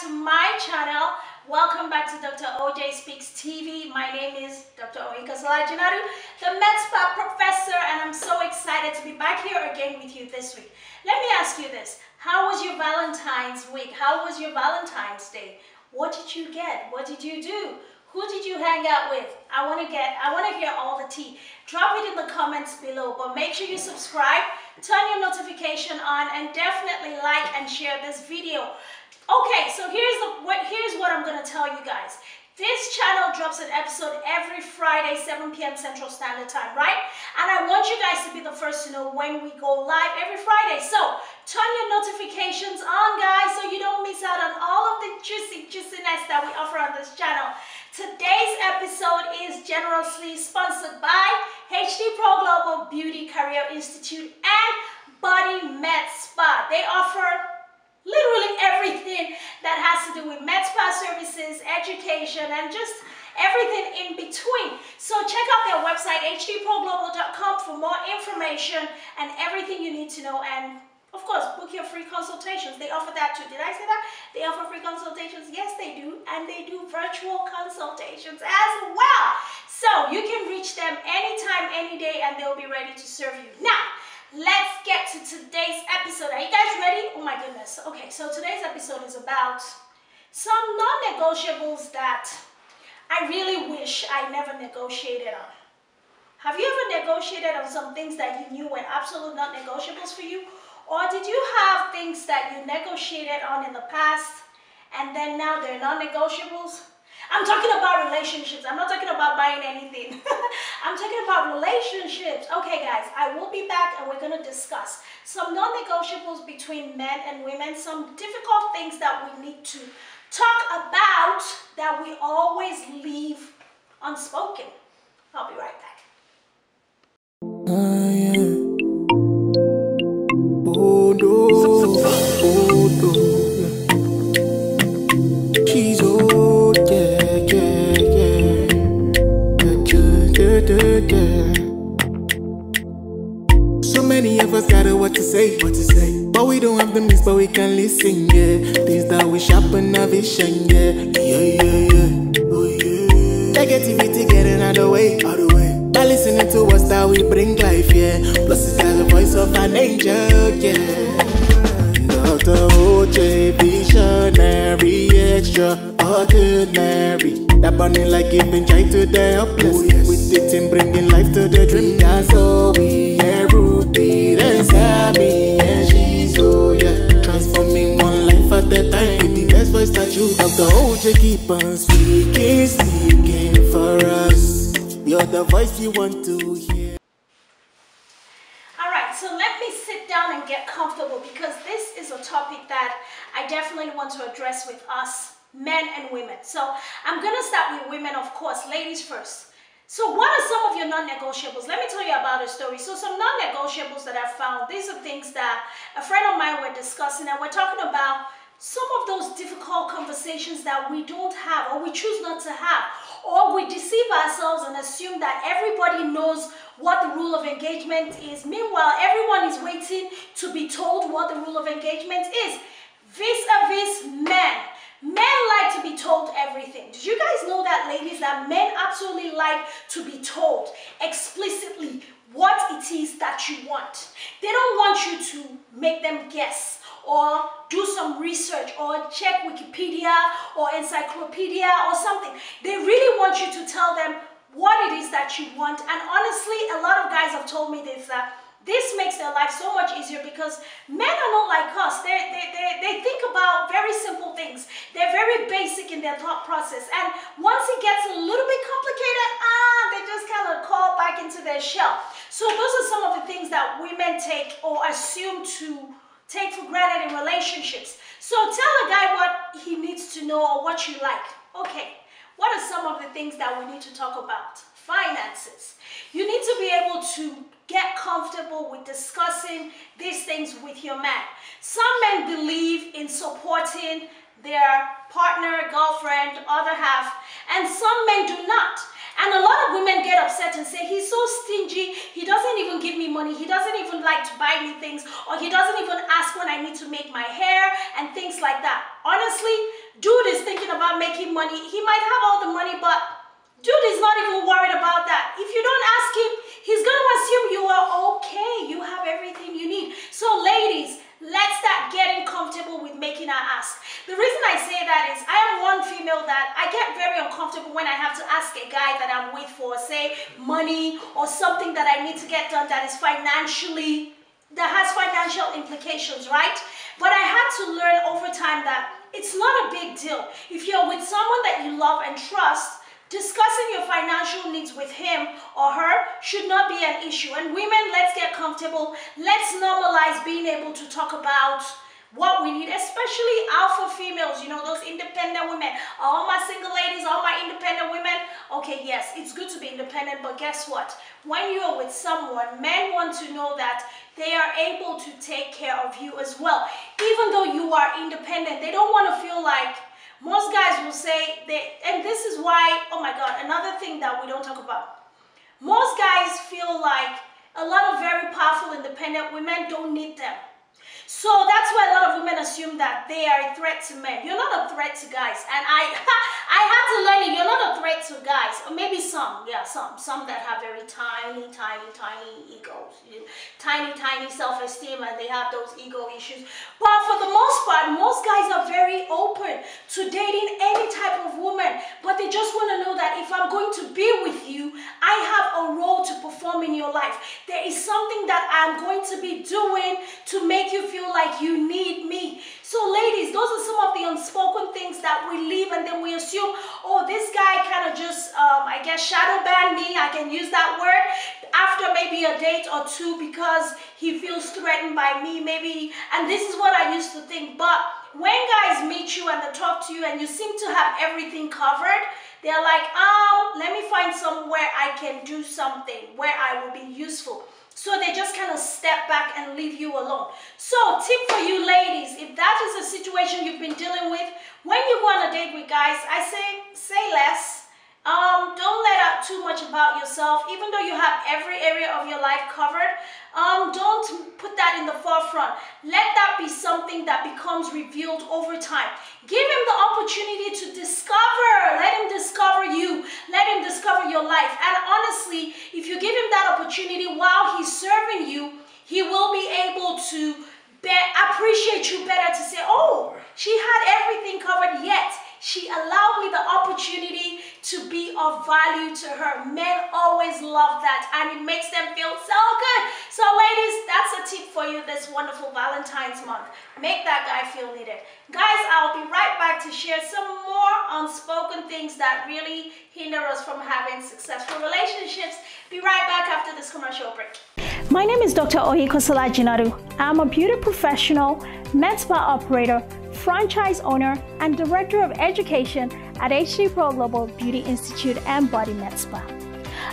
back to my channel. Welcome back to Dr. OJ Speaks TV. My name is Dr. Oinka Salajinadu, the med spa professor, and I'm so excited to be back here again with you this week. Let me ask you this. How was your Valentine's week? How was your Valentine's Day? What did you get? What did you do? Who did you hang out with? I want to hear all the tea. Drop it in the comments below, but make sure you subscribe, turn your notification on, and definitely like and share this video. Okay, so here's what I'm going to tell you guys. This channel drops an episode every Friday, 7 p.m. Central Standard Time, right? And I want you guys to be the first to know when we go live every Friday. So turn your notifications on, guys, so you don't miss out on all of the juiciness that we offer on this channel. Today's episode is generously sponsored by HD Pro Global Beauty Career Institute and Body Med Spa. They offer literally everything that has to do with med spa services, education, and just everything in between. So check out their website, hdproglobal.com, for more information and everything you need to know. And of course, book your free consultations. They offer that too. Did I say that? They offer free consultations. Yes, they do. And they do virtual consultations as well. So you can reach them anytime, any day, and they'll be ready to serve you. Now, let's get to today's episode. Are you guys ready? Oh my goodness. Okay, so today's episode is about some non-negotiables that I really wish I never negotiated on. Have you ever negotiated on some things that you knew were absolute non-negotiables for you? Or did you have things that you negotiated on in the past and then now they're non-negotiables? I'm talking about relationships. I'm not talking about buying anything. I'm talking about relationships. Okay, guys, I will be back and we're going to discuss some non-negotiables between men and women, some difficult things that we need to talk about that we always leave unspoken. I'll be right back. Yeah. Oh no, oh no. She's old, yeah. So many of us got what to say, but we don't have the means, but we can listen, yeah. Things that we sharpen our vision, yeah. Oh yeah. Negativity getting out of the way. By listening to us that we bring life, yeah. Plus it's like the voice of an angel, yeah. Dr. OJ, visionary, extraordinary. That burning like giving joy to the helpless. Oh, yes. With the team bringing life to the dream. That's all we are. Ruby and Sammy and she's oh yeah. Transforming one life at a time. With the best voice that you have. Dr. OJ keep on speaking for us. You're the voice you want to hear. Alright, so let me sit down and get comfortable because this is a topic that I definitely want to address with us, men and women. So I'm going to start with women, of course, ladies first. So what are some of your non-negotiables? Let me tell you about a story. So some non-negotiables that I found, these are things that a friend of mine were discussing, and we're talking about some of those difficult conversations that we don't have or we choose not to have. Or we deceive ourselves and assume that everybody knows what the rule of engagement is. Meanwhile, everyone is waiting to be told what the rule of engagement is. Vis-a-vis men. Men like to be told everything. Did you guys know that, ladies, that men absolutely like to be told explicitly what it is that you want? They don't want you to make them guess or do some research or check Wikipedia or encyclopedia or something. They really want you to tell them what it is that you want. And honestly, a lot of guys have told me this, that this makes their life so much easier because men are not like us. They think about very simple things. They're very basic in their thought process. And once it gets a little bit complicated, they just kind of crawl back into their shell. So those are some of the things that women take or assume to take for granted in relationships. So tell a guy what he needs to know or what you like. Okay, what are some of the things that we need to talk about? Finances. You need to be able to get comfortable with discussing these things with your man. Some men believe in supporting their partner, girlfriend, other half, and some men do not. And a lot of women get upset and say, he's so stingy, he doesn't even give me money, he doesn't even like to buy me things, or he doesn't even ask when I need to make my hair and things like that. Honestly, dude is thinking about making money. He might have all the money, but dude is not even worried about that. If you don't ask him, he's going to assume you are okay. You have everything you need. So ladies, let's start getting comfortable with making our ask. The reason I say that is I am one female that I get very uncomfortable when I have to ask a guy that I'm with for, say, money or something that I need to get done that is that has financial implications, right? But I had to learn over time that it's not a big deal. If you're with someone that you love and trust, discussing your financial needs with him or her should not be an issue. And women, let's get comfortable. Let's normalize being able to talk about what we need, especially alpha females, you know, those independent women. All my single ladies, all my independent women. Okay, yes, it's good to be independent, but guess what? When you are with someone, men want to know that they are able to take care of you as well. Even though you are independent, they don't want to feel like, most guys will say, and this is why, oh my God, another thing that we don't talk about. Most guys feel like a lot of very powerful independent women don't need them. So that's why a lot of women assume that they are a threat to men. You're not a threat to guys. And I had to learn it. You're not a threat to guys. Or maybe some, yeah, some that have very tiny egos. Tiny self-esteem, and they have those ego issues. But for the most part, most guys are very open to dating any type of woman. But they just want to know that if I'm going to be with you, I have a role to perform in your life. There is something that I'm going to be doing to make you feel like you need me. So ladies, those are some of the unspoken things that we leave, and then we assume, oh, this guy kind of just, I guess, shadow ban me. I can use that word after maybe a date or two because he feels threatened by me, maybe. And this is what I used to think. But when guys meet you and they talk to you and you seem to have everything covered, they're like, oh, let me find somewhere I can do something, where I will be useful. So they just kind of step back and leave you alone. So tip for you ladies, if that is a situation you've been dealing with, when you go on a date with guys, I say less. Don't let out too much about yourself. Even though you have every area of your life covered, don't put that in the forefront. Let that be something that becomes revealed over time. Give him the opportunity to discover. Let him discover you. Let him discover your life. And honestly, if you give him that opportunity while he's serving you, he will be able to appreciate you better, to say, oh, she had everything covered, yet she allowed me the opportunity to be of value to her. Men always love that, and it makes them feel so good. So ladies, that's a tip for you this wonderful Valentine's month. Make that guy feel needed. Guys, I'll be right back to share some more unspoken things that really hinder us from having successful relationships. Be right back after this commercial break. My name is Dr. Oyikosola Jinadu. I'm a beauty professional, med spa operator, franchise owner, and director of education at HD Pro Global Beauty Institute and Body Med Spa.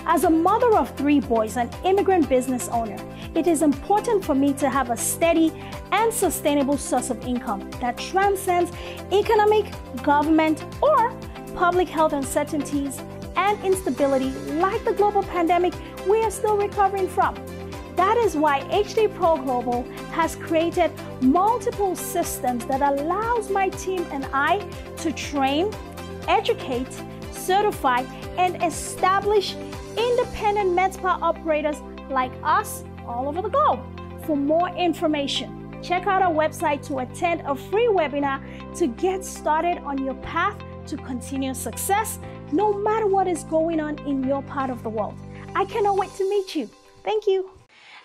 As a mother of 3 boys and immigrant business owner, it is important for me to have a steady and sustainable source of income that transcends economic, government, or public health uncertainties and instability like the global pandemic we are still recovering from. That is why HD Pro Global has created multiple systems that allows my team and I to train, educate, certify, and establish independent med spa operators like us all over the globe. For more information, check out our website to attend a free webinar to get started on your path to continuous success, no matter what is going on in your part of the world. I cannot wait to meet you. Thank you.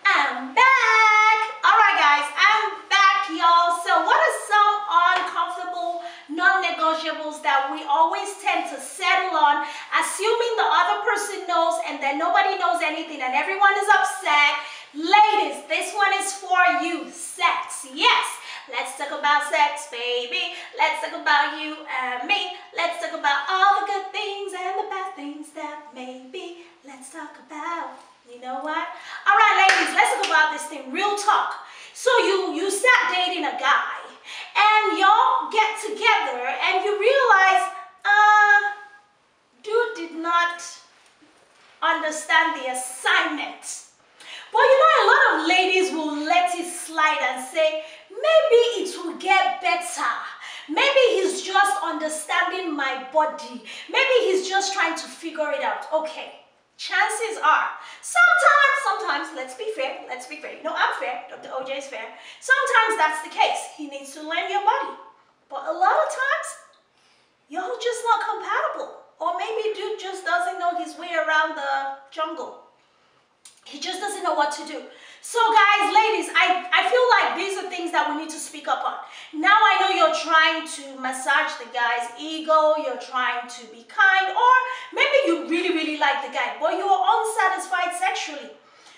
I'm back. All right, guys, I'm back, y'all. So what are some uncomfortable non-negotiables that we always tend to settle on, assuming the other person knows and then nobody knows anything and everyone is upset? Ladies, this one is for you. Sex. Yes. Let's talk about sex, baby. Let's talk about you and me. Let's talk about all the good things and the bad things that may be. Let's talk about, you know what? All right, ladies, let's talk about this thing. Real talk. So you start dating a guy and y'all get together and you realize, dude did not understand the assignment. But you know, a lot of ladies will let it slide and say, maybe it will get better. Maybe he's just on body. Maybe he's just trying to figure it out. Okay, chances are, sometimes, let's be fair. You know, I'm fair, Dr. OJ is fair. Sometimes that's the case. He needs to learn your body. But a lot of times, y'all just not compatible. Or maybe dude just doesn't know his way around the jungle. He just doesn't know what to do. So guys, ladies, I feel like these are things that we need to speak up on. Now I know you're trying to massage the guy's ego, you're trying to be kind, or maybe you really like the guy, but you're unsatisfied sexually.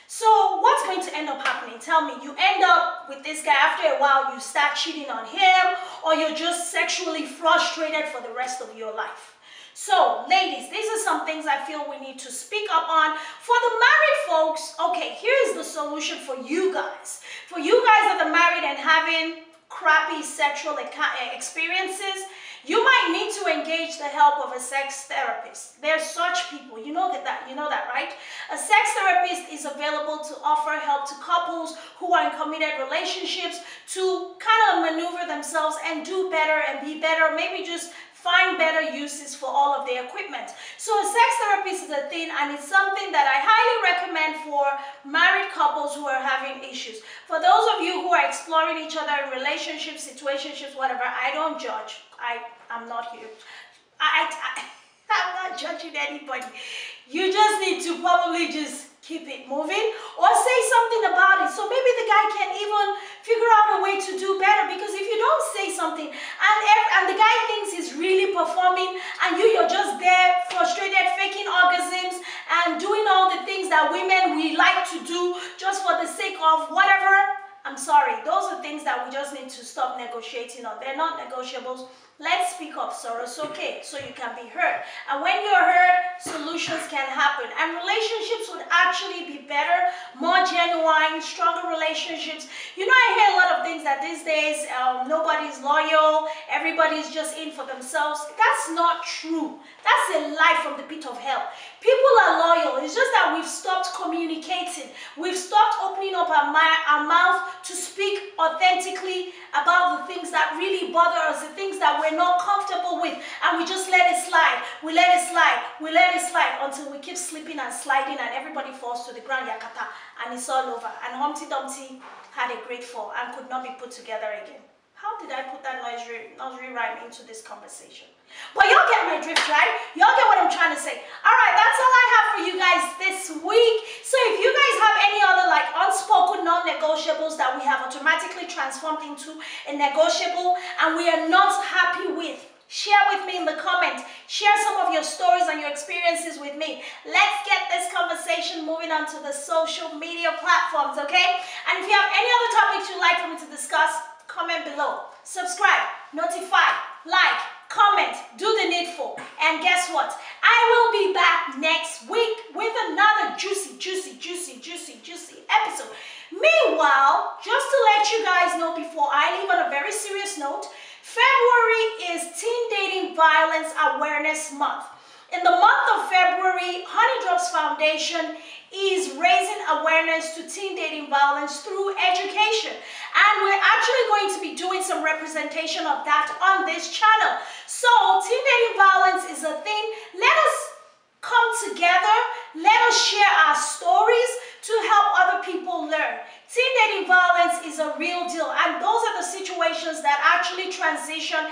So what's going to end up happening? Tell me, you end up with this guy, after a while you start cheating on him, or you're just sexually frustrated for the rest of your life. So, ladies, these are some things I feel we need to speak up on. For the married folks, okay, here's the solution for you guys. For you guys that are married and having crappy sexual experiences, you might need to engage the help of a sex therapist. There's such people, you know that, right? A sex therapist is available to offer help to couples who are in committed relationships to kind of maneuver themselves and do better and be better, maybe just find better uses for all of their equipment. So a sex therapist is a thing, and it's something that I highly recommend for married couples who are having issues. For those of you who are exploring each other in relationships, situationships, whatever, I don't judge. I'm not here. I'm not judging anybody. You just need to probably just keep it moving or say something about it. So maybe the guy can even figure out a way to do better, because if you don't say something and the guy thinks he's really performing and you're just there frustrated, faking orgasms and doing all the things that women we like to do just for the sake of whatever, I'm sorry, those are things that we just need to stop negotiating on. They're not negotiables. Let's speak up, so it's okay, so you can be heard. And when you're heard, solutions can happen. And relationships would actually be better, more genuine, stronger relationships. You know, I hear a lot of things that these days, nobody's loyal, everybody's just in for themselves. That's not true. That's a lie from the pit of hell. People are loyal. It's just that we've stopped communicating. We've stopped opening up our mouth to speak authentically about the things that really bother us, the things that we're not comfortable with, and we just let it slide. We let it slide. We let it slide until we keep slipping and sliding and everybody falls to the ground, yakata, and it's all over. And Humpty Dumpty had a great fall and could not be put together again. How did I put that nursery rhyme into this conversation? But y'all get my drift, right? Y'all get what I'm trying to say. All right, that's all I have for you guys this week. So if you guys have any other like unspoken non-negotiables that we have automatically transformed into a negotiable and we are not happy with, share with me in the comment. Share some of your stories and your experiences with me. Let's get this conversation moving on to the social media platforms, okay? And if you have any other topics you'd like for me to discuss, comment below. Subscribe, notify, like, comment, do the needful. And guess what? I will be back next week with another juicy episode. Meanwhile, just to let you guys know before I leave on a very serious note, February is Teen Dating Violence Awareness Month. In the month of February, Honey Drops Foundation is raising awareness to teen dating violence through education. And we're actually going to be doing some representation of that on this channel. So, teen dating violence is a thing. Let us come together. Let us share our stories to help other people learn. Teen dating violence is a real deal. And those are the situations that actually transition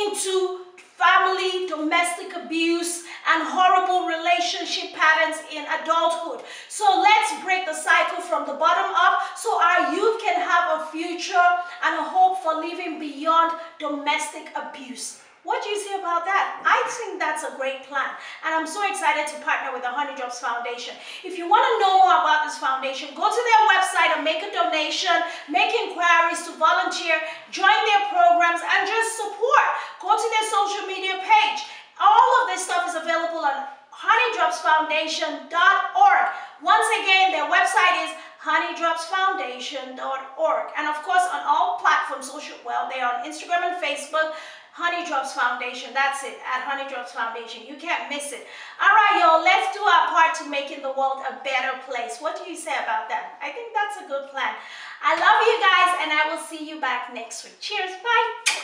into family, domestic abuse, and horrible relationship patterns in adulthood. So let's break the cycle from the bottom up so our youth can have a future and a hope for living beyond domestic abuse. What do you say about that? I think that's a great plan, and I'm so excited to partner with the Honey Drops Foundation. If you want to know more about this foundation, go to their website and make a donation, make inquiries to volunteer, join their programs, and just support. Go to their social media page. All of this stuff is available on honeydropsfoundation.org. Once again, their website is honeydropsfoundation.org. And of course, on all platforms, they are on Instagram and Facebook, Honey Drops Foundation. That's it, at Honey Drops Foundation. You can't miss it. All right, y'all, let's do our part to making the world a better place. What do you say about that? I think that's a good plan. I love you guys, and I will see you back next week. Cheers. Bye.